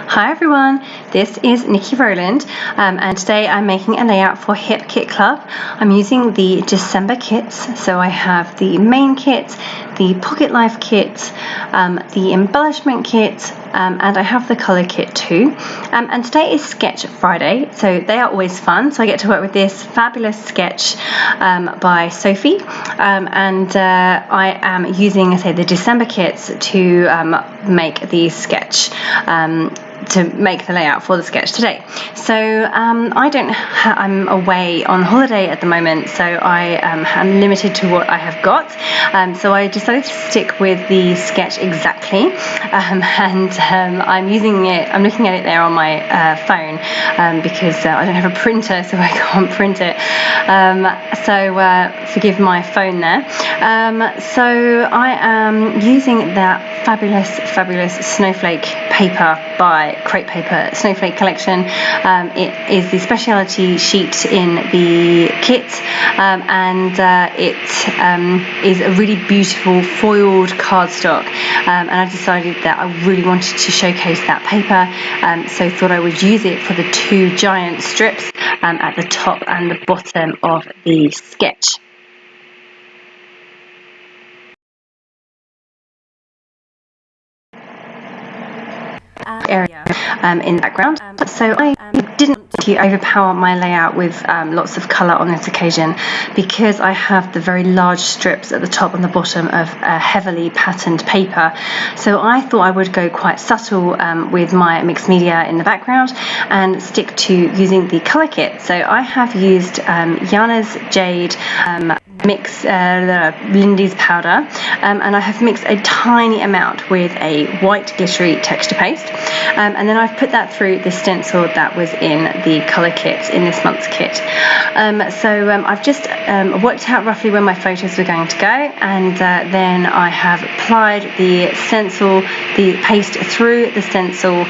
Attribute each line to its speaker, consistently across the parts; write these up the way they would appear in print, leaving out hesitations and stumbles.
Speaker 1: Hi everyone, this is Nikki Rowland, and today I'm making a layout for Hip Kit Club. I'm using the December kits, so I have the main kit, the pocket life kit, the embellishment kit, and I have the colour kit too. And today is Sketch Friday, so they are always fun. So I get to work with this fabulous sketch by Sophie, and I am using, the December kits to make the sketch. To make the layout for the sketch today. So I'm away on holiday at the moment, so I am limited to what I have got. So I decided to stick with the sketch exactly, and I'm using it. I'm looking at it there on my phone because I don't have a printer, so I can't print it. So forgive my phone there. So I am using that fabulous snowflake paper by Crepe Paper Snowflake Collection. It is the speciality sheet in the kit, and it is a really beautiful foiled cardstock, and I decided that I really wanted to showcase that paper, so thought I would use it for the two giant strips at the top and the bottom of the sketch. Area in the background. So I didn't want to overpower my layout with lots of colour on this occasion, because I have the very large strips at the top and the bottom of heavily patterned paper. So I thought I would go quite subtle with my mixed media in the background and stick to using the colour kit. So I have used Yana's Jade Lindy's powder, and I have mixed a tiny amount with a white glittery texture paste, and then I've put that through the stencil that was in the colour kit in this month's kit. So I've just worked out roughly where my photos were going to go, and then I have applied the paste through the stencil,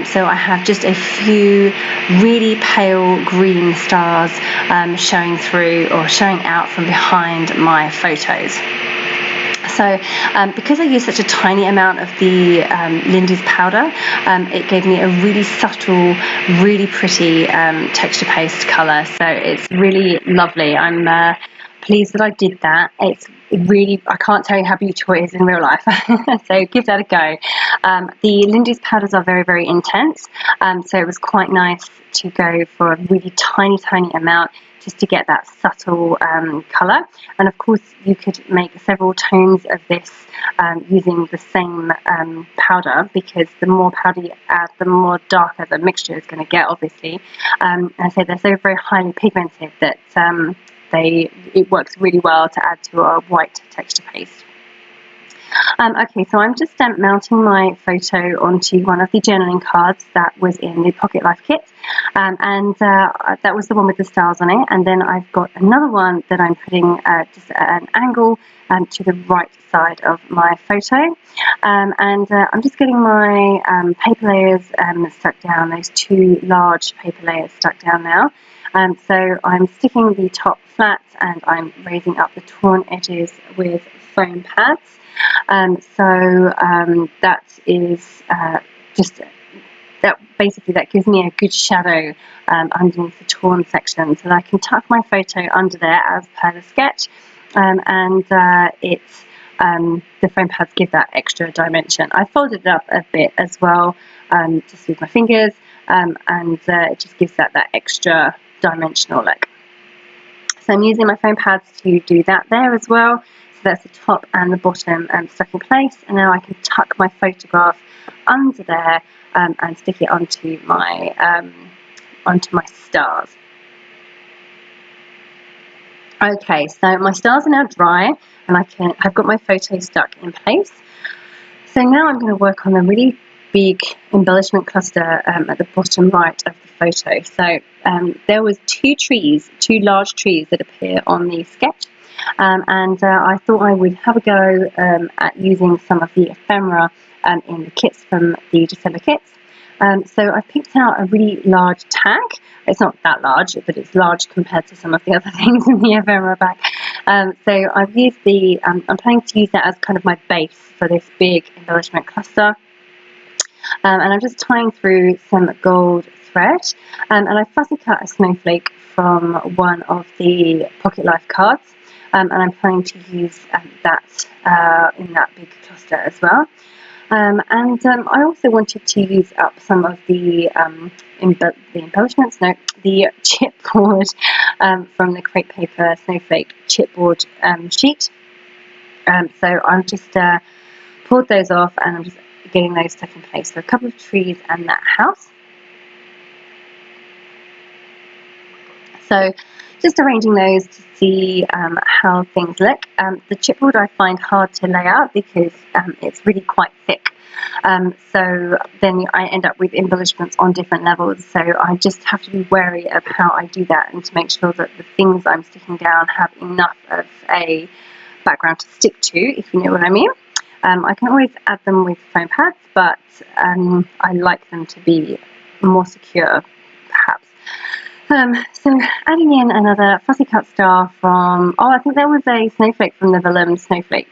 Speaker 1: so I have just a few really pale green stars showing through or showing out from behind my photos. So because I used such a tiny amount of the Lindy's powder, it gave me a really subtle, really pretty texture paste colour. So it's really lovely. I'm pleased that I did that. It's really, I can't tell you how beautiful it is in real life. So give that a go. The Lindy's powders are very intense, so it was quite nice to go for a really tiny amount, just to get that subtle colour. And of course you could make several tones of this using the same powder, because the more powder you add, the more darker the mixture is going to get, obviously. And so they're so very highly pigmented that it works really well to add to a white texture paste. Okay, so I'm just mounting my photo onto one of the journaling cards that was in the Pocket Life kit, and that was the one with the stars on it. And then I've got another one that I'm putting just at an angle to the right side of my photo, and I'm just getting my paper layers stuck down, those two large paper layers stuck down now. So I'm sticking the top flat, and I'm raising up the torn edges with foam pads. That is that gives me a good shadow underneath the torn section, so that I can tuck my photo under there as per the sketch, and the foam pads give that extra dimension. I folded it up a bit as well, just with my fingers, and it just gives that extra dimensional look. So I'm using my foam pads to do that there as well. So that's the top and the bottom stuck in place, and now I can tuck my photograph under there and stick it onto my stars. Okay, so my stars are now dry, and I've got my photo stuck in place. So now I'm going to work on a really big embellishment cluster at the bottom right of the photo. So there was two large trees that appear on the sketch, and I thought I would have a go at using some of the ephemera in the kits from the December kits. So I picked out a really large tag. It's not that large, but it's large compared to some of the other things in the ephemera bag. So I've used I'm planning to use that as kind of my base for this big embellishment cluster. and I'm just tying through some gold thread, and I fussy cut a snowflake from one of the Pocket Life cards, and I'm planning to use that in that big cluster as well. I also wanted to use up some of the embellishments, no, the chipboard from the crepe paper snowflake chipboard sheet. So I've just pulled those off, and I'm just getting those stuck in place. So a couple of trees and that house. So just arranging those to see how things look. The chipboard I find hard to lay out because it's really quite thick. So then I end up with embellishments on different levels. So I just have to be wary of how I do that, and to make sure that the things I'm sticking down have enough of a background to stick to, if you know what I mean. I can always add them with foam pads, but I like them to be more secure, perhaps. So adding in another fussy cut star from, I think there was a snowflake from the vellum snowflake.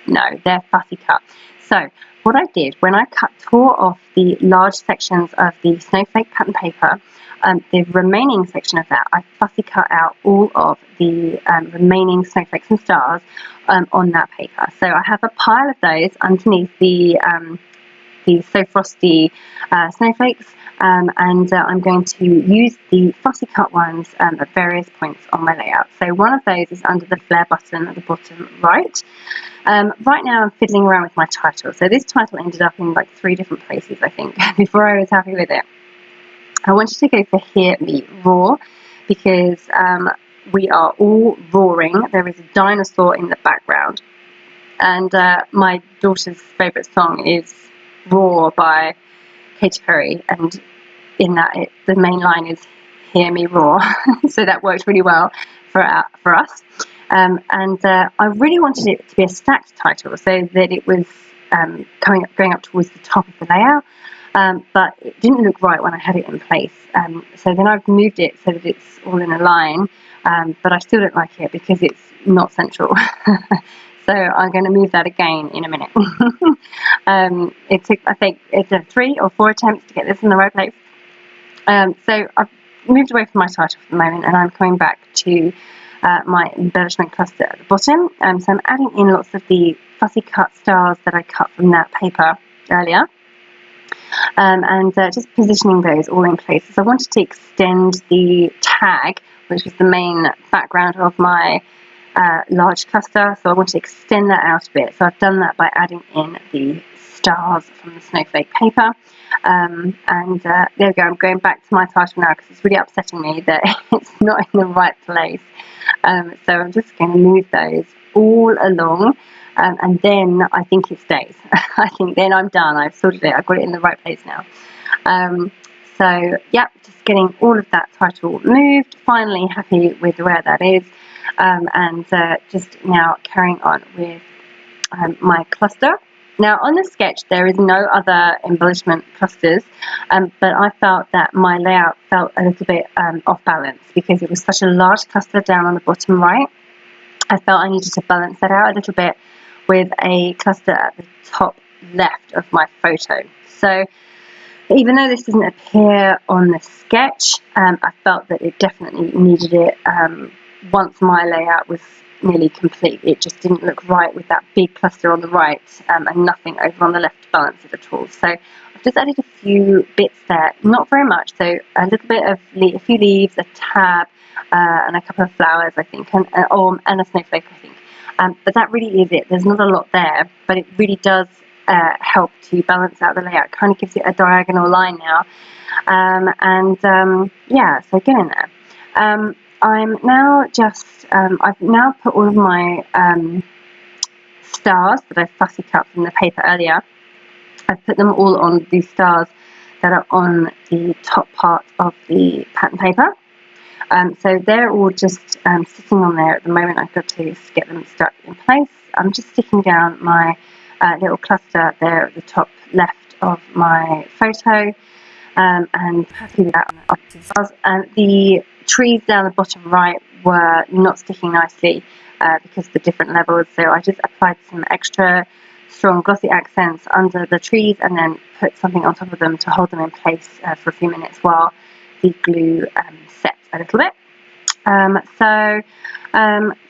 Speaker 1: No, they're fussy cut. So what I did when I tore off the large sections of the snowflake pattern paper, the remaining section of that, I fussy cut out all of the remaining snowflakes and stars on that paper. So I have a pile of those underneath the So Frosty snowflakes, and I'm going to use the fussy cut ones at various points on my layout. So one of those is under the flare button at the bottom right. Right now I'm fiddling around with my title. So this title ended up in like 3 different places, I think, before I was happy with it. I wanted to go for Hear Me Roar because we are all roaring. There is a dinosaur in the background, and my daughter's favourite song is Rawr by Katy Perry, and in that the main line is Hear Me Roar. So that worked really well for us. I really wanted it to be a stacked title so that it was going up towards the top of the layout, but it didn't look right when I had it in place. So then I've moved it so that it's all in a line, but I still don't like it because it's not central. So I'm going to move that again in a minute. It took, I think, it's 3 or 4 attempts to get this in the right place. So I've moved away from my title for the moment, and I'm coming back to my embellishment cluster at the bottom. So I'm adding in lots of the fussy cut stars that I cut from that paper earlier, and just positioning those all in place. So I wanted to extend the tag, which was the main background of my large cluster, so I want to extend that out a bit. So I've done that by adding in the stars from the snowflake paper, and there we go. I'm going back to my title now because it's really upsetting me that it's not in the right place. So I'm just going to move those all along, and then I think it stays. I think then I'm done. I've sorted it. I've got it in the right place now. So yeah, just getting all of that title moved. Finally happy with where that is. And just now carrying on with my cluster. Now on the sketch there is no other embellishment clusters, but I felt that my layout felt a little bit off balance because it was such a large cluster down on the bottom right. I felt I needed to balance that out a little bit with a cluster at the top left of my photo. So even though this doesn't appear on the sketch, I felt that it definitely needed it. Once my layout was nearly complete, it just didn't look right with that big cluster on the right, and nothing over on the left to balance it at all. So I've just added a few bits there, not very much, so a little bit of a few leaves, a tab, and a couple of flowers, I think, and a snowflake, I think. But that really is it. There's not a lot there, but it really does help to balance out the layout. It kind of gives it a diagonal line now, yeah, so get in there. I'm now just, I've now put all of my stars that I fussy cut from the paper earlier. I've put them all on these stars that are on the top part of the pattern paper. So they're all just sitting on there at the moment. I've got to get them stuck in place. I'm just sticking down my little cluster there at the top left of my photo, and happy with that. The trees down the bottom right were not sticking nicely because of the different levels, so I just applied some extra strong glossy accents under the trees, and then put something on top of them to hold them in place for a few minutes while the glue sets a little bit.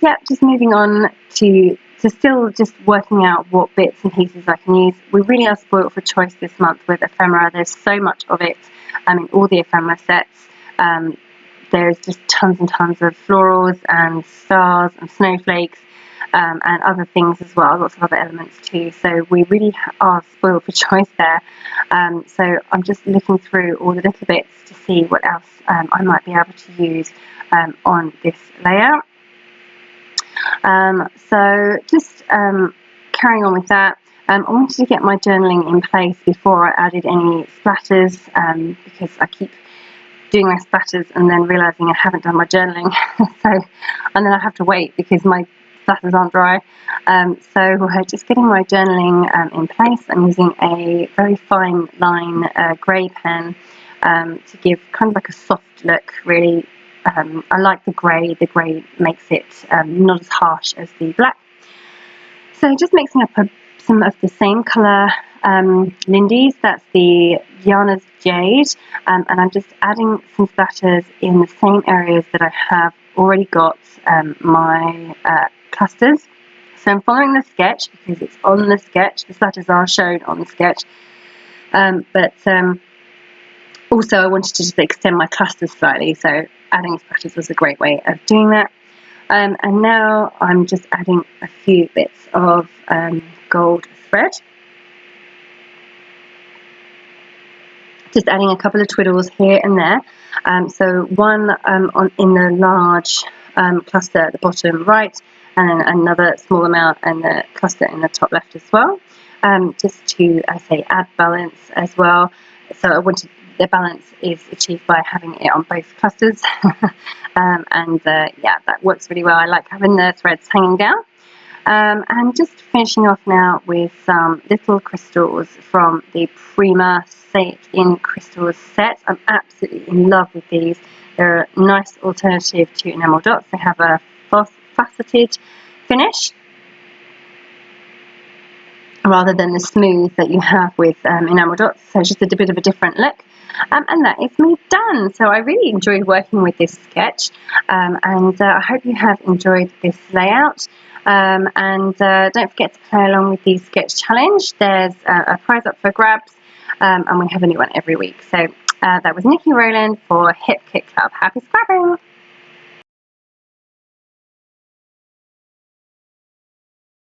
Speaker 1: Yeah, just moving on to still just working out what bits and pieces I can use. We really are spoilt for choice this month with ephemera. There's so much of it in all the ephemera sets. There's just tons and tons of florals and stars and snowflakes and other things as well, lots of other elements too. So we really are spoiled for choice there. So I'm just looking through all the little bits to see what else I might be able to use on this layout. So just carrying on with that, I wanted to get my journaling in place before I added any splatters, because I keep doing my splatters and then realising I haven't done my journaling. And then I have to wait because my splatters aren't dry. So we're just getting my journaling in place. I'm using a very fine line grey pen to give kind of like a soft look, really. I like the grey makes it not as harsh as the black. So just mixing up some of the same colour Lindy's, that's the Yana's Jade, and I'm just adding some splatters in the same areas that I have already got my clusters. So I'm following the sketch because it's on the sketch, the splatters are shown on the sketch, but also I wanted to just extend my clusters slightly, so adding splatters was a great way of doing that. And now I'm just adding a few bits of gold thread. Just adding a couple of twiddles here and there. So one in the large cluster at the bottom right, and then another small amount in the cluster in the top left as well. Just to, I say, add balance as well. So I wanted the balance is achieved by having it on both clusters. Yeah, that works really well. I like having the threads hanging down. And just finishing off now with some little crystals from the Prima Say It In Crystals set. I'm absolutely in love with these. They're a nice alternative to enamel dots. They have a faceted finish rather than the smooth that you have with enamel dots. So just a bit of a different look. And that is me done. So I really enjoyed working with this sketch, and I hope you have enjoyed this layout. Don't forget to play along with the sketch challenge. There's a prize up for grabs, and we have a new one every week. So that was Niki Rowland for Hip Kit Club. Happy scrapping!